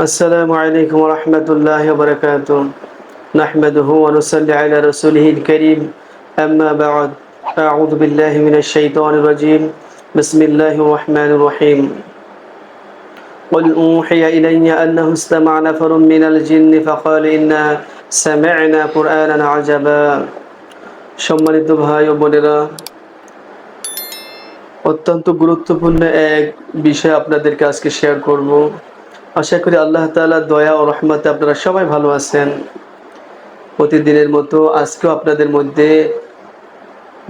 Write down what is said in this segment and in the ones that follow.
السلام عليكم ورحمة الله وبركاته. نحمده ونصلي على رسوله الكريم. أما بعد، أعوذ بالله من الشيطان الرجيم. بسم الله الرحمن الرحيم. قل أوحي إلي أنه استمع نفر من الجن فقال إنا سمعنا قرآنا عجبا. সম্মানিত ভাই ও বোনেরা, অত্যন্ত গুরুত্বপূর্ণ এক বিষয় আপনাদেরকে আজকে শেয়ার করব। আশা করি আল্লাহ তাআলা দয়া ও রহমতে আপনারা সবাই ভালো আছেন। প্রতিদিনের মতো আজকেও আপনাদের মধ্যে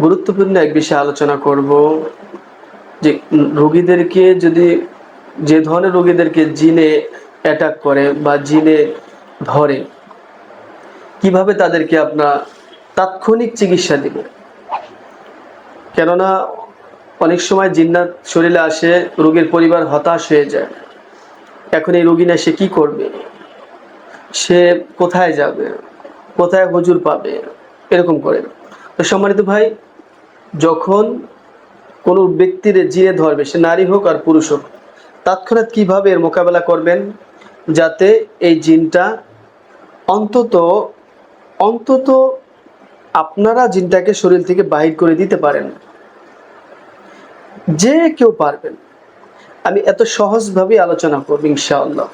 গুরুত্বপূর্ণ এক বিষয়ে আলোচনা করব যে রোগীদেরকে যে ধরনের রোগীদেরকে জিনে অ্যাটাক করে বা জিনে ধরে, কিভাবে তাদেরকে আপনার তাৎক্ষণিক চিকিৎসা দিব। কেননা অনেক সময় জিন্নাত শরীরে আসে, রোগীর পরিবার হতাশ হয়ে যায়। এখন এই রোগী না, সে কি করবে, সে কোথায় যাবে, কোথায় হুজুর পাবে, এরকম করে। তো সম্মানিত ভাই, যখন কোনো ব্যক্তির জিনে ধরবে, সে নারী হোক আর পুরুষ হোক, তৎক্ষণাৎ কীভাবে এর মোকাবেলা করবেন যাতে এই জিনটা অন্তত আপনারা জিনটাকে শরীর থেকে বাহির করে দিতে পারেন। যে কেউ পারবেন, আমি এত সহজভাবে আলোচনা করব ইনশাআল্লাহ।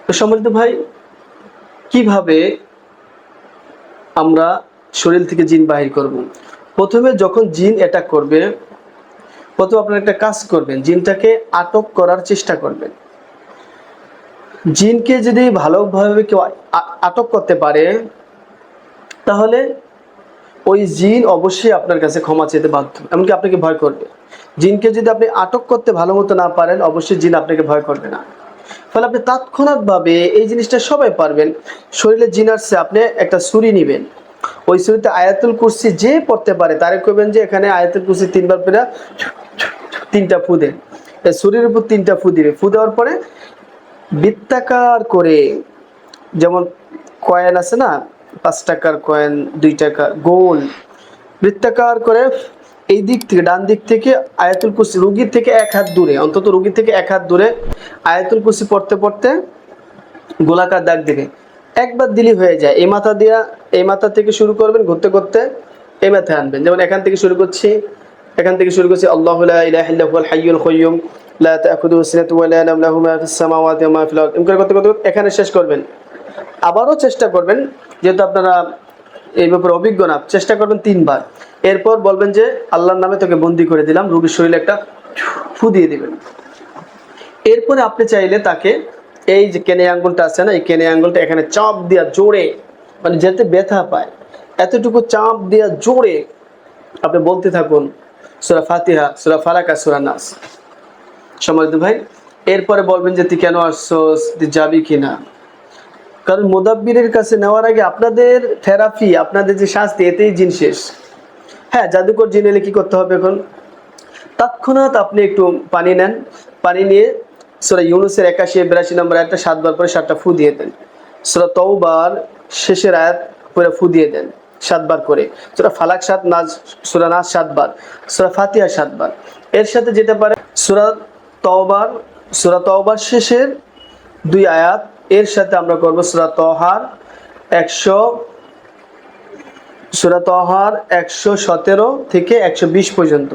তো সম্মানিত ভাই, কিভাবে আমরা শরীর থেকে জিন বাহির করব? প্রথমে যখন জিন অ্যাটাক করবে, প্রথমে আপনারা একটা কাজ করবেন, জিনটাকে আটক করার চেষ্টা করবেন। জিনকে যদি ভালোভাবে কেউ আটক করতে পারে, তাহলে ওই জিন অবশ্যই আপনার কাছে ক্ষমা চেতে বাধ্য, এমনকি আপনাকে ভয় করবে। জিনকে যদি আপনি আটক করতে ভালো মতো না পারেন, অবশ্যই জিন আপনাকে ভয় করবে না। ফলে আপনি তাৎক্ষণিকভাবে এই জিনিসটা সবাই পারবেন। শরীরে জিন আসছে, আপনি একটা ছুরি নেবেন, ওই ছুরিতে আয়াতুল কুরসি যে পড়তে পারে তারে কইবেন যে এখানে আয়াতুল কুরসি 3 বার পড়া 3টা ফু দেন। এই ছুরির উপর 3টা ফু দিবে। ফু দেওয়ার পরে বৃত্তাকার করে, যেমন কয়েন আছে না, 5 টাকার কয়েন, 2 টাকা, গোল বৃত্তাকার করে এই দিক থেকে, ডান দিক থেকে আয়াতুল কুরসি রোগীর থেকে 1 হাত দূরে, অন্তত রোগীর থেকে 1 হাত দূরে আয়াতুল কুরসি পড়তে পড়তে গোলাকার দাগ দিবে। একবার দিলি হয়ে যায়। এই মাথা থেকে শুরু করবেন, ঘুরতে ঘুরতে এই মাথায় আনবেন। যেমন এখান থেকে শুরু করছি আল্লাহু লা ইলাহা ইল্লা হুয়াল হাইয়ুল কাইয়্যুম লা তা'খুযুহু সিনাতুন ওয়া লা নাওম লাহু মা ফিস সামাওয়াতি ওয়া মা ফিল আরদ। এমন করতে করতে এখানে শেষ করবেন। আবারও চেষ্টা করবেন, যেহেতু আপনারা এই ব্যাপারে অভিজ্ঞ না, চেষ্টা করবেন 3 বার। এরপর বলবেন যে আল্লাহর নামে তোকে বন্দী করে দিলাম, রোগীর শরীরে একটা ফু দিয়ে দিবেন। এরপরে আপনি চাইলে তাকে এই যে কেনে আঙ্গুলটা আছে না, এই কেনে আঙ্গুলটা এখানে চাপ দিয়া জোরে, মানে যাতে ব্যথা পায় এতটুকু চাপ দিয়া জোরে আপনি বলতে থাকুন সূরা ফাতিহা, সূরা ফালাক আর সূরা নাস। সম্মানিত ভাই, এরপরে বলবেন যে তুই কেন আসছস, তুই যাবি কিনা। কারণ মুদাব্বিরের কাছে নেওয়ার আগে আপনাদের থেরাপি, আপনাদের যে শাস্তি, এতেই জিন শেষ। হ্যাঁ, জাদুকর জিন এলে কি করতে হবে? এখন তৎক্ষণাৎ আপনি একটু পানি নেন, পানি নিয়ে সূরা ইউনূসের ৮১-৮২ নম্বর আয়াতটা 7 বার করে 7টা ফু দিয়ে দেন। সূরা তাওবার শেষের আয়াত পরে ফু দিয়ে দেন 7 বার করে। সূরা ফালাক 7, সূরা নাস 7 বার, সূরা ফাতিহা 7 বার। এর সাথে যেতে পারে সূরা তাওবার শেষের 2 আয়াত, এর সাথে আমরা করব সূরা তাহার 117 থেকে 120 পর্যন্ত।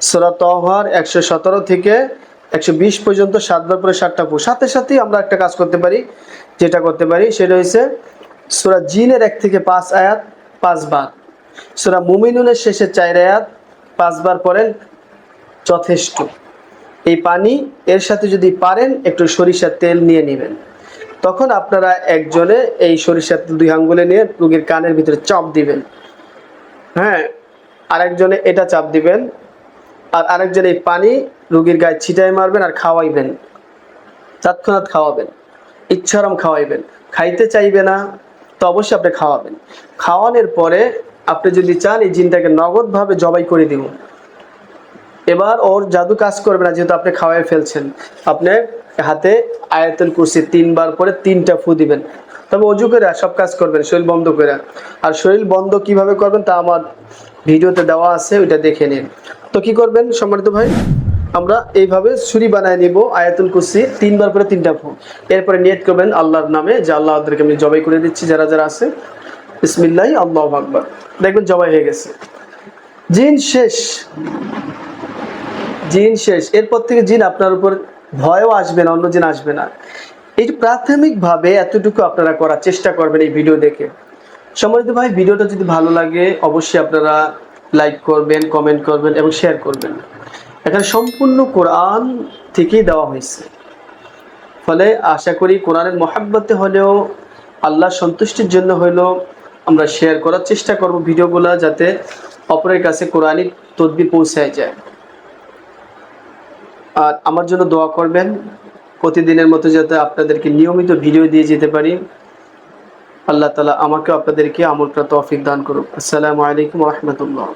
সূরা তাহার 117 থেকে 120 পর্যন্ত 7 বার করে 7টা ফু। সাথে সাথেই আমরা একটা কাজ করতে পারি, সেটা হচ্ছে সূরা জিনের 1 থেকে 5 আয়াত 5 বার, সূরা মুমিনুনের শেষের 4 আয়াত 5 বার পড়েন, যথেষ্ট। এই পানি, এর সাথে যদি পারেন একটু সরিষার তেল নিয়ে নেবেন। তখন আপনারা একজনে এই সরিষার তেল 2 আঙ্গুলে নিয়ে রোগীর কানের ভিতরে চাপ দিবেন। হ্যাঁ, আরেকজনে এটা চাপ দিবেন, আর আরেকজন এই পানি রোগীর গায়ে ছিটাই মারবেন আর খাওয়াইবেন। তৎক্ষণাৎ খাওয়াবেন, ইচ্ছারাম খাওয়াইবেন। খাইতে চাইবে না তো অবশ্যই আপনি খাওয়াবেন। খাওয়ানোর পরে আপনি যদি চান এই জিনটাকে নগদভাবে জবাই করে দিব। এবার ওর জাদু কাজ করবে না, যেহেতু আপনি খাওয়াই ফেলছেন। আপনি হাতে আয়াতুল কুরসি 3 বার করে 3টা ফু দিবেন। তবে অজু করে সব কাজ করবেন, শরীর বন্ধ করে। আর শরীর বন্ধ কিভাবে করবেন তা আমার ভিডিওতে দেওয়া আছে, ওইটা দেখে নিন। তো কি করবেন সম্মানিত ভাই, আমরা এইভাবে ছুরি বানায় নিব আয়াতুল কুরসি 3 বার করে 3টা ফু। এরপরে নিয়ত করবেন আল্লাহর নামে যে আল্লাহ ওদেরকে আমি জবাই করে দিচ্ছি যারা যারা আছে, বিসমিল্লাহ আল্লাহু আকবার। দেখবেন জবাই হয়ে গেছে। জিন শেষ, জিন শেষ। এরপর থেকে জিন আপনার উপর ভয়ও আসবে না, অন্য জিন আসবে না। এই প্রাথমিকভাবে এতটুকু আপনারা করার চেষ্টা করবেন এই ভিডিও দেখে। সম্মানিত ভাই, ভিডিওটা যদি ভালো লাগে অবশ্যই আপনারা লাইক করবেন, কমেন্ট করবেন এবং শেয়ার করবেন। এখানে সম্পূর্ণ কোরআন থেকেই দেওয়া হয়েছে, ফলে আশা করি কোরআনের মহাব্বতে হলেও আল্লাহর সন্তুষ্টির জন্য হলেও আমরা শেয়ার করার চেষ্টা করব ভিডিওগুলো, যাতে অপরের কাছে কোরআনিক তদবির পৌঁছায় যায়। আর আমার জন্য দোয়া করবেন, প্রতিদিনের মতো যাতে আপনাদেরকে নিয়মিত ভিডিও দিয়ে যেতে পারি। আল্লাহ তাআলা আমাকে আপনাদেরকে আমল করার তৌফিক দান করুন। আসসালামু আলাইকুম ওয়া রাহমাতুল্লাহ।